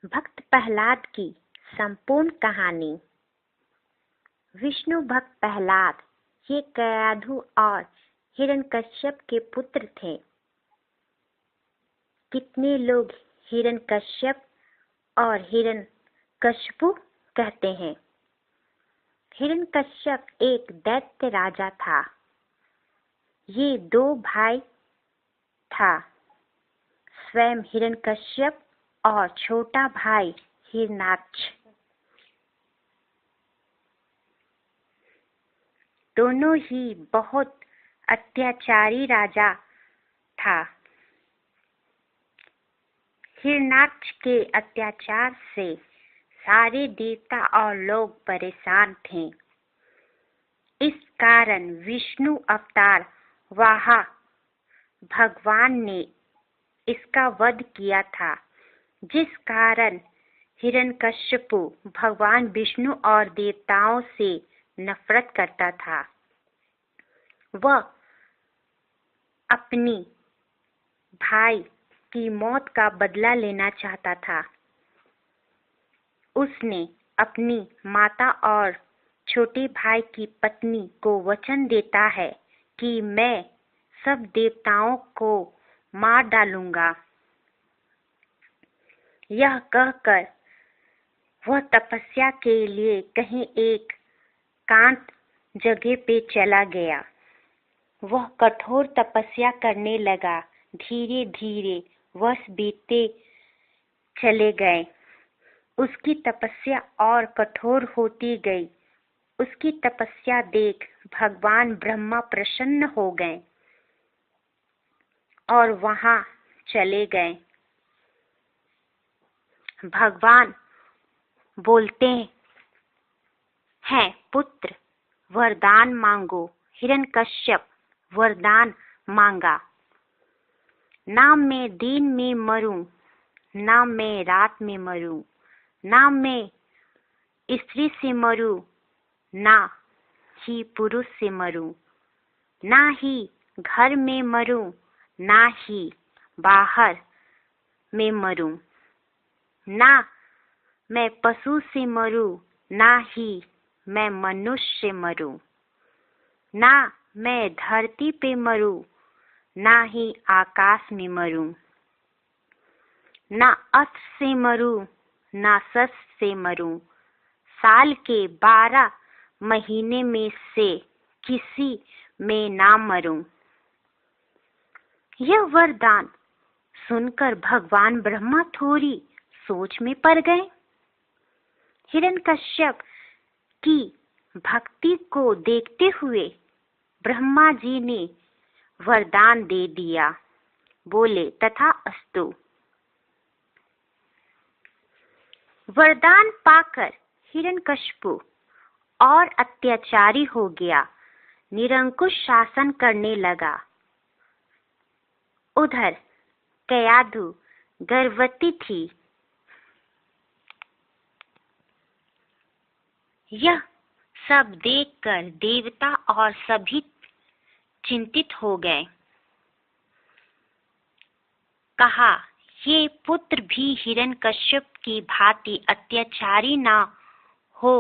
भक्त प्रहलाद की संपूर्ण कहानी। विष्णु भक्त प्रहलाद ये कयाधु और हिरण्यकश्यप के पुत्र थे। कितने लोग हिरण्यकश्यप और हिरण्यकशिपु कहते हैं। हिरण्यकश्यप एक दैत्य राजा था। ये दो भाई था, स्वयं हिरण्यकश्यप और छोटा भाई हिरण्याक्ष। दोनों ही बहुत अत्याचारी राजा था। हिरण्याक्ष के अत्याचार से सारे देवता और लोग परेशान थे। इस कारण विष्णु अवतार वाहा भगवान ने इसका वध किया था, जिस कारण हिरण्यकशिपु भगवान विष्णु और देवताओं से नफरत करता था। वह अपनी भाई की मौत का बदला लेना चाहता था। उसने अपनी माता और छोटे भाई की पत्नी को वचन देता है कि मैं सब देवताओं को मार डालूंगा। यह कहकर वह तपस्या के लिए कहीं एक एकांत जगह पे चला गया। वह कठोर तपस्या करने लगा। धीरे धीरे वर्ष बीतते चले गए। उसकी तपस्या और कठोर होती गई। उसकी तपस्या देख भगवान ब्रह्मा प्रसन्न हो गए और वहां चले गए। भगवान बोलते हैं, पुत्र वरदान मांगो। हिरण्यकश्यप वरदान मांगा, ना मैं दिन में मरूं, ना मैं रात में मरूं, ना मैं स्त्री से मरूं, ना ही पुरुष से मरूं, ना ही घर में मरूं, ना ही बाहर में मरूं, ना मैं पशु से मरूं, ना ही मैं मनुष्य से मरूं, ना मैं धरती पे मरूं, ना ही आकाश में मरूं, ना अस्त्र से मरूं, ना शस्त्र से मरूं, साल के 12 महीने में से किसी में ना मरूं। यह वरदान सुनकर भगवान ब्रह्मा थोड़ी सोच में पड़ गए। हिरण्यकश्यप की भक्ति को देखते हुए ब्रह्मा जी ने वरदान दे दिया। बोले तथास्तु। वरदान पाकर हिरण्यकशिपु और अत्याचारी हो गया, निरंकुश शासन करने लगा। उधर कयाधु गर्भवती थी। यह सब देखकर देवता और सभी चिंतित हो गए। कहा, ये पुत्र भी हिरण्यकश्यप की भांति अत्याचारी ना हो।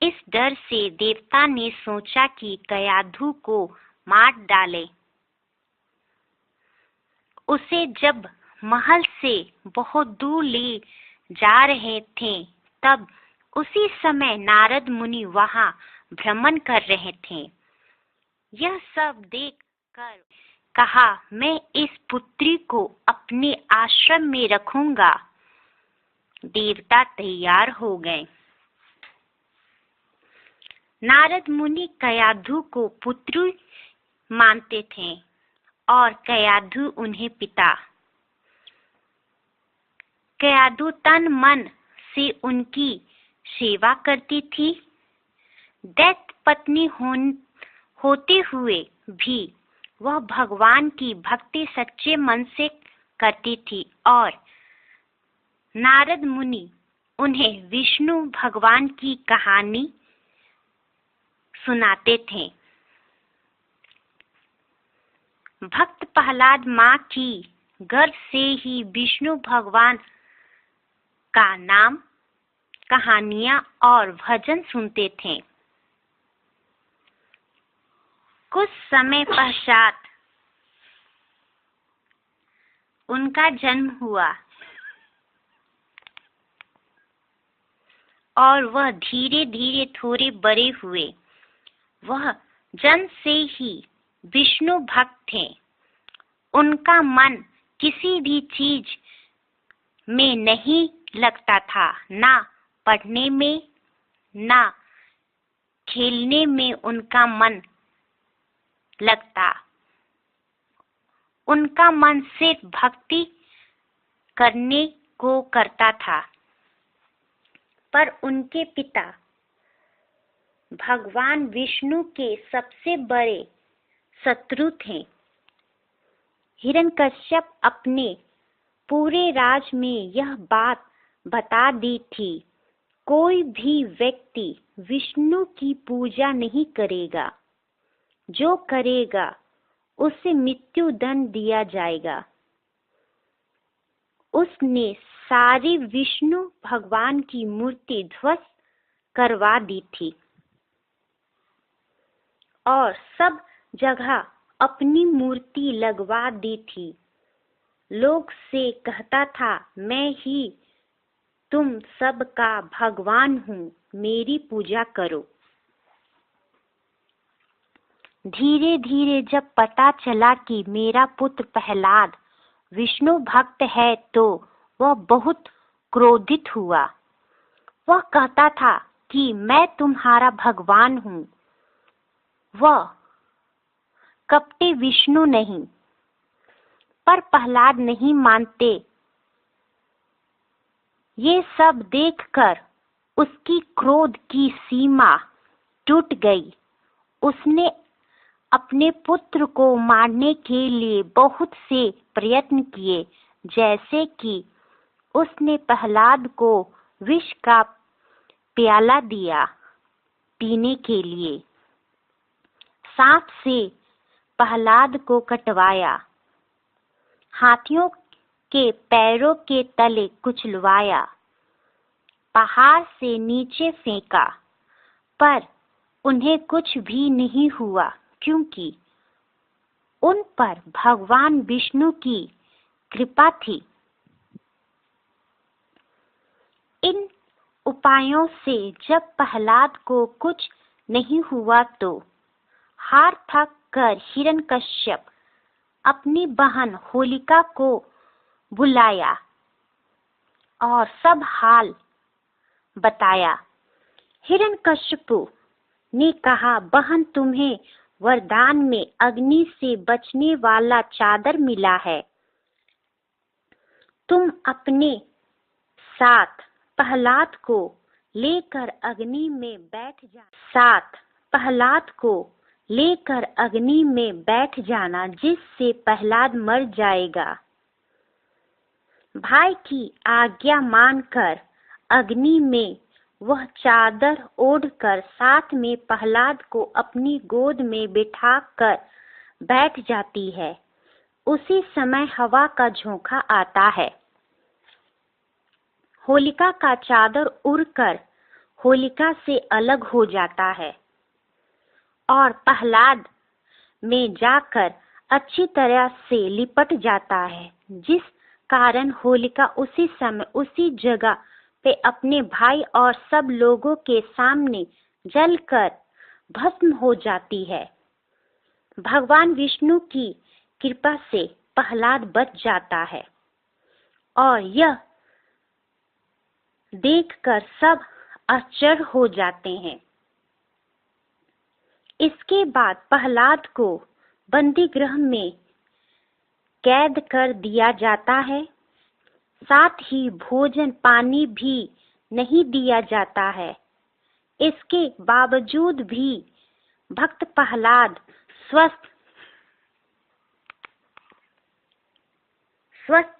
इस डर से देवता ने सोचा कि कयाधु को मार डाले। उसे जब महल से बहुत दूर ले जा रहे थे, तब उसी समय नारद मुनि वहां भ्रमण कर रहे थे। यह सब देख कर कहा, मैं इस पुत्री को अपने आश्रम में रखूंगा। देवता तैयार हो गए। नारद मुनि कयाधु को पुत्री मानते थे और कयाधु उन्हें पिता। कयाधु तन मन से उनकी सेवा करती थी। दैत्य पत्नी होते हुए भी वह भगवान की भक्ति सच्चे मन से करती थी और नारद मुनि उन्हें विष्णु भगवान की कहानी सुनाते थे। भक्त प्रहलाद माँ की गर्भ से ही विष्णु भगवान का नाम, कहानियां और भजन सुनते थे। कुछ समय पश्चात उनका जन्म हुआ और वह धीरे धीरे थोड़े बड़े हुए। वह जन्म से ही विष्णु भक्त थे। उनका मन किसी भी चीज में नहीं लगता था, ना पढ़ने में, ना खेलने में उनका मन लगता। उनका मन सिर्फ भक्ति करने को करता था। पर उनके पिता भगवान विष्णु के सबसे बड़े शत्रु थे। हिरण्यकश्यप अपने पूरे राज में यह बात बता दी थी, कोई भी व्यक्ति विष्णु की पूजा नहीं करेगा। जो करेगा उसे मृत्यु दंड दिया जाएगा। उसने सारी विष्णु भगवान की मूर्ति ध्वस्त करवा दी थी और सब जगह अपनी मूर्ति लगवा दी थी। लोग से कहता था, मैं ही तुम सब का भगवान हूँ, मेरी पूजा करो। धीरे धीरे जब पता चला कि मेरा पुत्र प्रहलाद विष्णु भक्त है तो वह बहुत क्रोधित हुआ। वह कहता था कि मैं तुम्हारा भगवान हूँ। वह कपटी विष्णु नहीं। पर प्रहलाद नहीं मानते। ये सब देखकर उसकी क्रोध की सीमा टूट गई। उसने अपने पुत्र को मारने के लिए बहुत से प्रयत्न किए, जैसे कि उसने प्रहलाद को विष का प्याला दिया पीने के लिए, सांप से प्रहलाद को कटवाया, हाथियों के पैरों के तले कुचलवाया, पहाड़ से नीचे फेंका, पर उन्हें कुछ भी नहीं हुआ क्योंकि उन पर भगवान विष्णु की कृपा थी। इन उपायों से जब प्रहलाद को कुछ नहीं हुआ तो हार थक कर हिरण्यकश्यप अपनी बहन होलिका को बुलाया और सब हाल बताया। हिरण्यकश्यप ने कहा, बहन, तुम्हें वरदान में अग्नि से बचने वाला चादर मिला है। तुम अपने साथ प्रहलाद को लेकर अग्नि में बैठ जाना, जिससे प्रहलाद मर जाएगा। भाई की आज्ञा मानकर अग्नि में वह चादर ओढ़कर साथ में प्रहलाद को अपनी गोद में बिठाकर बैठ जाती है। उसी समय हवा का झोंका आता है। होलिका का चादर उड़कर होलिका से अलग हो जाता है और प्रहलाद में जाकर अच्छी तरह से लिपट जाता है, जिस कारण होलिका उसी समय उसी जगह पे अपने भाई और सब लोगों के सामने जलकर भस्म हो जाती है। भगवान विष्णु की कृपा से प्रहलाद बच जाता है और यह देखकर सब आश्चर्य हो जाते हैं। इसके बाद प्रहलाद को बंदी गृह में कैद कर दिया जाता है। साथ ही भोजन पानी भी नहीं दिया जाता है। इसके बावजूद भी भक्त प्रहलाद स्वस्थ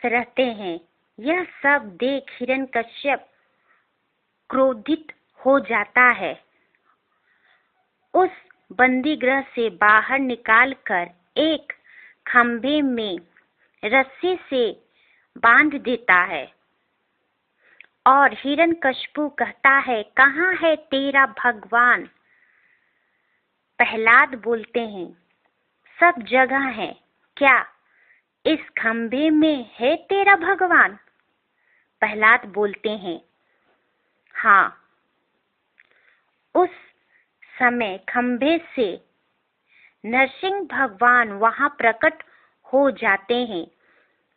रहते हैं। यह सब देख हिरण्यकश्यप क्रोधित हो जाता है। उस बंदी गृह से बाहर निकालकर एक खंभे में रस्सी से बांध देता है और हिरण्यकशिपु कहता है, कहाँ है तेरा भगवान? प्रहलाद बोलते हैं, सब जगह है। क्या इस खंभे में है तेरा भगवान? प्रहलाद बोलते हैं, हाँ। उस समय खंभे से नरसिंह भगवान वहां प्रकट हो जाते हैं।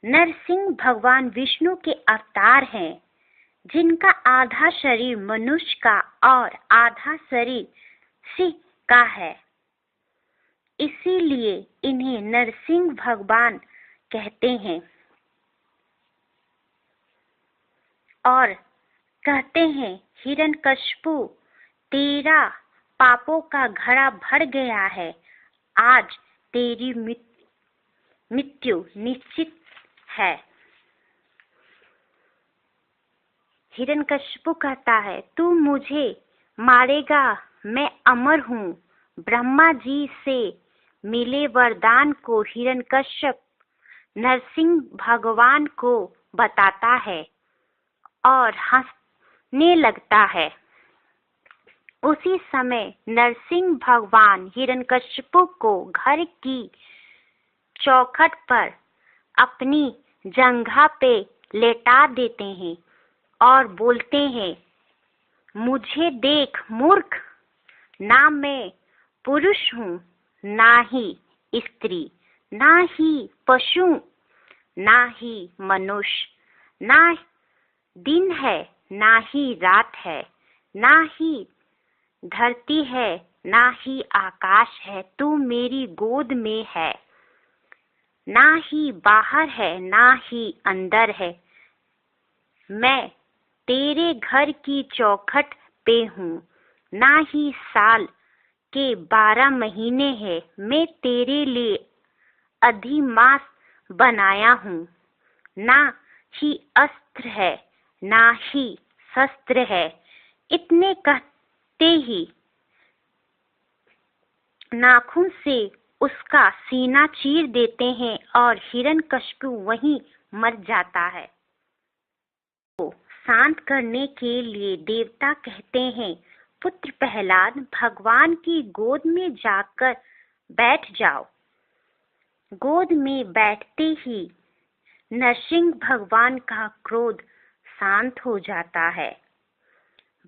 नरसिंह भगवान विष्णु के अवतार हैं, जिनका आधा शरीर मनुष्य का और आधा शरीर सिंह का है। इसीलिए इन्हें नरसिंह भगवान कहते हैं। और कहते हैं, हिरण्यकशिपु, तेरा पापों का घड़ा भर गया है। आज तेरी मृत्यु निश्चित है। हिरण्यकशिपु कहता है, तू मुझे मारेगा, मैं अमर हूँ। ब्रह्मा जी से मिले वरदान को हिरण्यकश्यप नरसिंह भगवान को बताता है और हंसने लगता है। उसी समय नरसिंह भगवान हिरण्यकशिपु को घर की चौखट पर अपनी जंघा पे लेटा देते हैं और बोलते हैं, मुझे देख मूर्ख, ना मैं पुरुष हूँ, ना ही स्त्री, ना ही पशु, ना ही मनुष्य, ना दिन है, ना ही रात है, ना ही धरती है, ना ही आकाश है। तू मेरी गोद में है, ना ही बाहर है, ना ही अंदर है। मैं तेरे घर की चौखट पे हूँ, ना ही साल के 12 महीने हैं। मैं तेरे लिए अधिमास बनाया हूँ, ना ही अस्त्र है, ना ही शस्त्र है। इतने कहते ही नाखून से उसका सीना चीर देते हैं और हिरण्यकशिपु वहीं मर जाता है। तो शांत करने के लिए देवता कहते हैं, पुत्र प्रहलाद, भगवान की गोद में जाकर बैठ जाओ। गोद में बैठते ही नरसिंह भगवान का क्रोध शांत हो जाता है।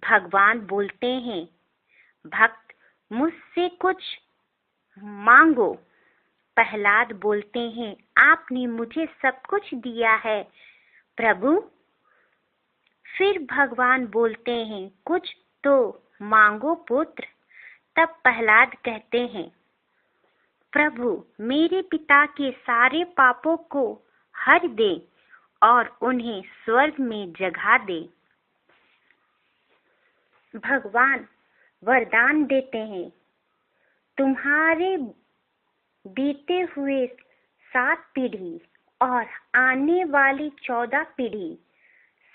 भगवान बोलते हैं, भक्त, मुझसे कुछ मांगो। प्रहलाद बोलते हैं, आपने मुझे सब कुछ दिया है प्रभु। फिर भगवान बोलते हैं, कुछ तो मांगो पुत्र। तब प्रहलाद कहते हैं, प्रभु, मेरे पिता के सारे पापों को हर दे और उन्हें स्वर्ग में जगह दे। भगवान वरदान देते हैं, तुम्हारे बीते हुए 7 पीढ़ी और आने वाली 14 पीढ़ी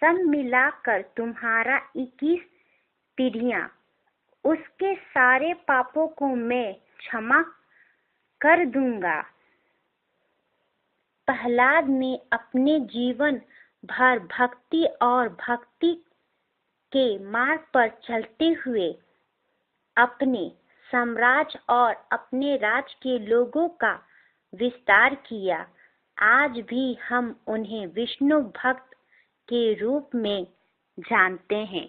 सब मिलाकर तुम्हारा 21 पीढ़ियां, उसके सारे पापों को मैं क्षमा कर दूंगा। प्रहलाद ने अपने जीवन भर भक्ति और भक्ति के मार्ग पर चलते हुए अपने साम्राज्य और अपने राज्य के लोगों का विस्तार किया। आज भी हम उन्हें विष्णु भक्त के रूप में जानते हैं।